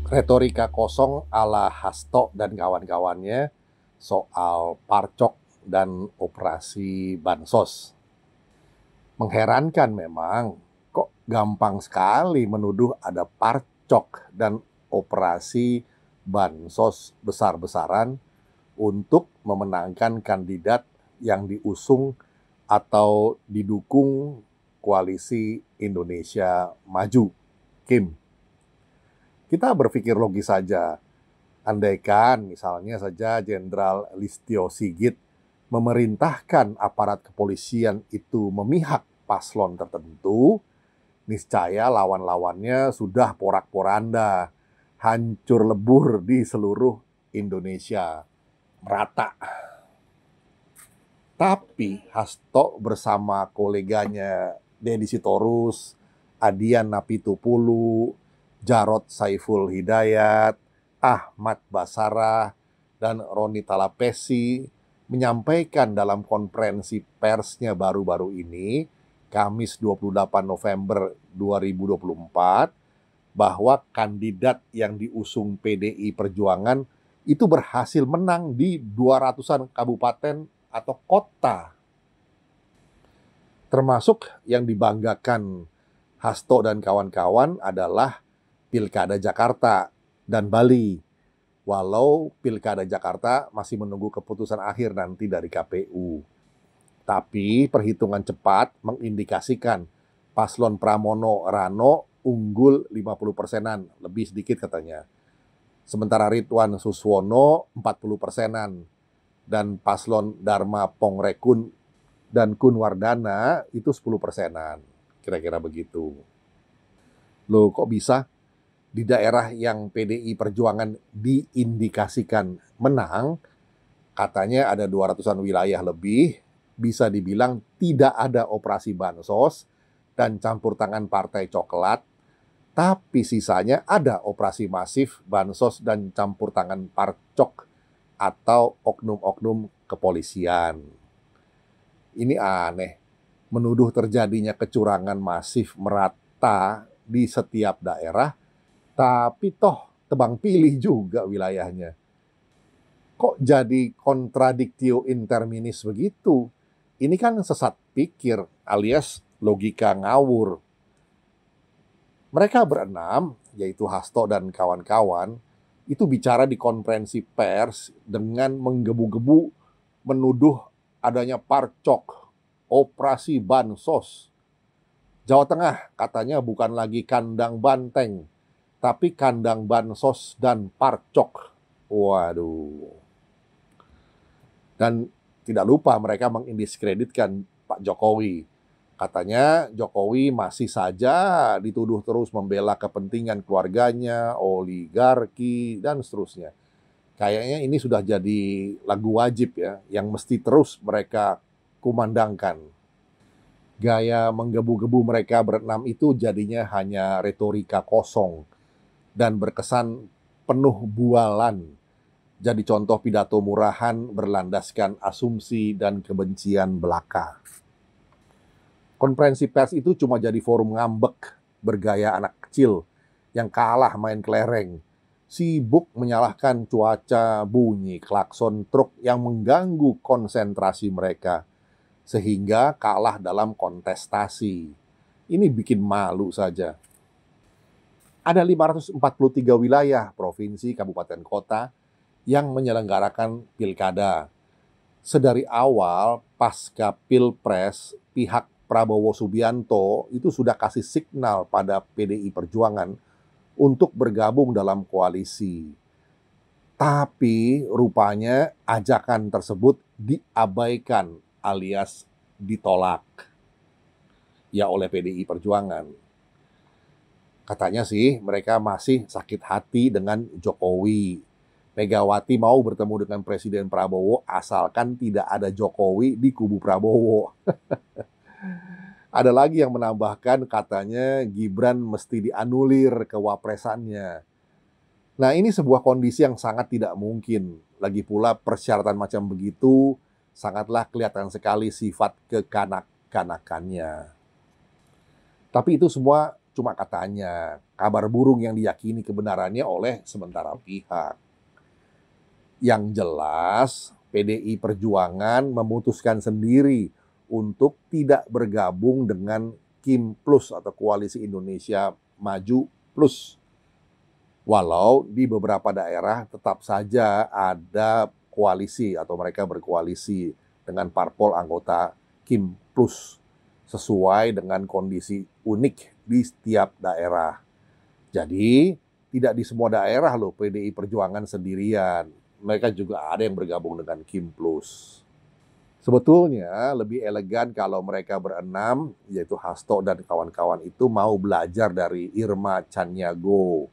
Retorika kosong ala Hasto dan kawan-kawannya soal parcok dan operasi bansos. Mengherankan memang, kok gampang sekali menuduh ada parcok dan operasi bansos besar-besaran untuk memenangkan kandidat yang diusung atau didukung Koalisi Indonesia Maju, KIM. Kita berpikir logis saja, andaikan misalnya saja Jenderal Listio Sigit memerintahkan aparat kepolisian itu memihak paslon tertentu, niscaya lawan-lawannya sudah porak-poranda, hancur lebur di seluruh Indonesia, merata. Tapi Hasto bersama koleganya Deddy Sitorus, Adian Napitupulu, Jarod Saiful Hidayat, Ahmad Basarah, dan Roni Talapesi menyampaikan dalam konferensi persnya baru-baru ini, Kamis 28 November 2024, bahwa kandidat yang diusung PDI Perjuangan itu berhasil menang di 200-an kabupaten atau kota. Termasuk yang dibanggakan Hasto dan kawan-kawan adalah Pilkada Jakarta dan Bali. Walau Pilkada Jakarta masih menunggu keputusan akhir nanti dari KPU. Tapi perhitungan cepat mengindikasikan paslon Pramono Rano unggul 50%-an, lebih sedikit katanya. Sementara Ridwan Suswono 40%-an. Dan paslon Dharma Pongrekun dan Kunwardana itu 10%-an. Kira-kira begitu. Loh, kok bisa? Di daerah yang PDI Perjuangan diindikasikan menang, katanya ada 200-an wilayah lebih, bisa dibilang tidak ada operasi bansos dan campur tangan partai coklat, tapi sisanya ada operasi masif bansos dan campur tangan parcok atau oknum-oknum kepolisian. Ini aneh, menuduh terjadinya kecurangan masif merata di setiap daerah, tapi toh tebang pilih juga wilayahnya. Kok jadi contradictio in terminis begitu? Ini kan sesat pikir alias logika ngawur. Mereka berenam, yaitu Hasto dan kawan-kawan, itu bicara di konferensi pers dengan menggebu-gebu menuduh adanya parcok, operasi bansos. Jawa Tengah katanya bukan lagi kandang banteng, tapi kandang bansos dan parcok. Waduh. Dan tidak lupa mereka mengindiskreditkan Pak Jokowi. Katanya Jokowi masih saja dituduh terus membela kepentingan keluarganya, oligarki, dan seterusnya. Kayaknya ini sudah jadi lagu wajib ya, yang mesti terus mereka kumandangkan. Gaya menggebu-gebu mereka berenam itu jadinya hanya retorika kosong dan berkesan penuh bualan. Jadi contoh pidato murahan berlandaskan asumsi dan kebencian belaka. Konferensi pers itu cuma jadi forum ngambek bergaya anak kecil yang kalah main kelereng. Sibuk menyalahkan cuaca, bunyi klakson truk yang mengganggu konsentrasi mereka. Sehingga kalah dalam kontestasi. Ini bikin malu saja. Ada 543 wilayah, provinsi, kabupaten, kota yang menyelenggarakan pilkada. Sedari awal pasca Pilpres, pihak Prabowo Subianto itu sudah kasih signal pada PDI Perjuangan untuk bergabung dalam koalisi. Tapi rupanya ajakan tersebut diabaikan alias ditolak ya oleh PDI Perjuangan. Katanya sih mereka masih sakit hati dengan Jokowi. Megawati mau bertemu dengan Presiden Prabowo asalkan tidak ada Jokowi di kubu Prabowo. Ada lagi yang menambahkan katanya Gibran mesti dianulir kewapresannya. Nah, ini sebuah kondisi yang sangat tidak mungkin. Lagi pula persyaratan macam begitu sangatlah kelihatan sekali sifat kekanak-kanakannya. Tapi itu semua cuma katanya, kabar burung yang diyakini kebenarannya oleh sementara pihak. Yang jelas, PDI Perjuangan memutuskan sendiri untuk tidak bergabung dengan Kim Plus atau Koalisi Indonesia Maju Plus. Walau di beberapa daerah tetap saja ada koalisi atau mereka berkoalisi dengan parpol anggota Kim Plus sesuai dengan kondisi unik di setiap daerah. Jadi, tidak di semua daerah loh PDI Perjuangan sendirian. Mereka juga ada yang bergabung dengan Kim Plus. Sebetulnya lebih elegan kalau mereka berenam, yaitu Hasto dan kawan-kawan itu mau belajar dari Irma Chaniago,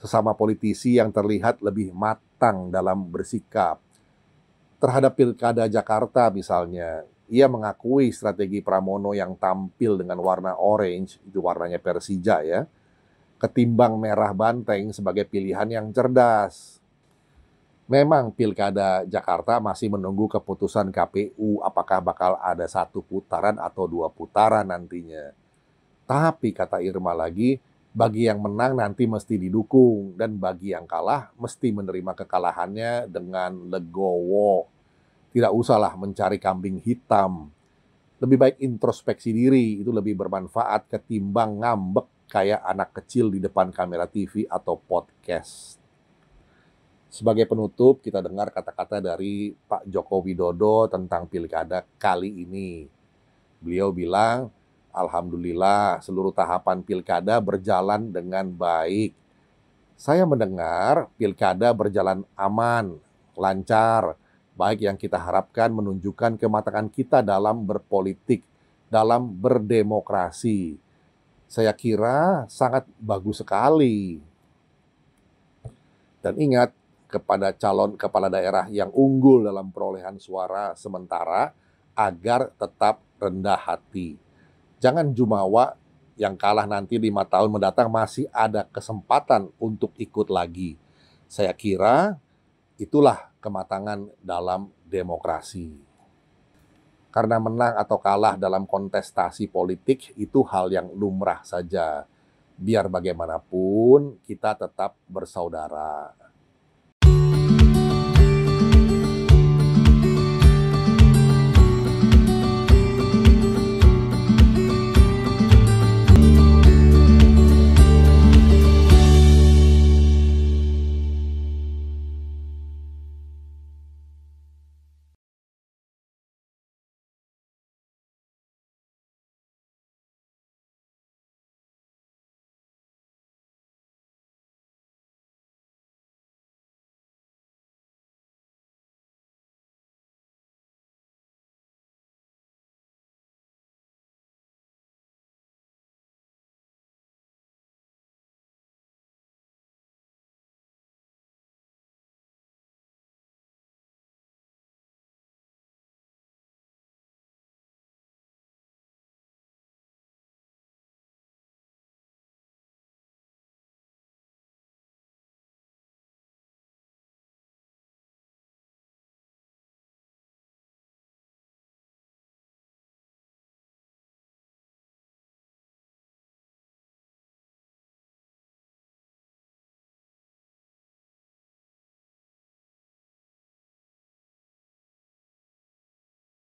sesama politisi yang terlihat lebih matang dalam bersikap. Terhadap Pilkada Jakarta misalnya, ia mengakui strategi Pramono yang tampil dengan warna orange, itu warnanya Persija ya, ketimbang merah banteng sebagai pilihan yang cerdas. Memang Pilkada Jakarta masih menunggu keputusan KPU apakah bakal ada 1 putaran atau 2 putaran nantinya. Tapi kata Irma lagi, bagi yang menang nanti mesti didukung dan bagi yang kalah mesti menerima kekalahannya dengan legowo. Tidak usahlah mencari kambing hitam. Lebih baik introspeksi diri, itu lebih bermanfaat ketimbang ngambek kayak anak kecil di depan kamera TV atau podcast. Sebagai penutup, kita dengar kata-kata dari Pak Joko Widodo tentang pilkada kali ini. Beliau bilang, alhamdulillah seluruh tahapan pilkada berjalan dengan baik. Saya mendengar pilkada berjalan aman, lancar, baik yang kita harapkan menunjukkan kematangan kita dalam berpolitik, dalam berdemokrasi. Saya kira sangat bagus sekali. Dan ingat, kepada calon kepala daerah yang unggul dalam perolehan suara sementara agar tetap rendah hati. Jangan jumawa yang kalah nanti 5 tahun mendatang masih ada kesempatan untuk ikut lagi. Saya kira itulah kematangan dalam demokrasi. Karena menang atau kalah dalam kontestasi politik itu hal yang lumrah saja. Biar bagaimanapun kita tetap bersaudara.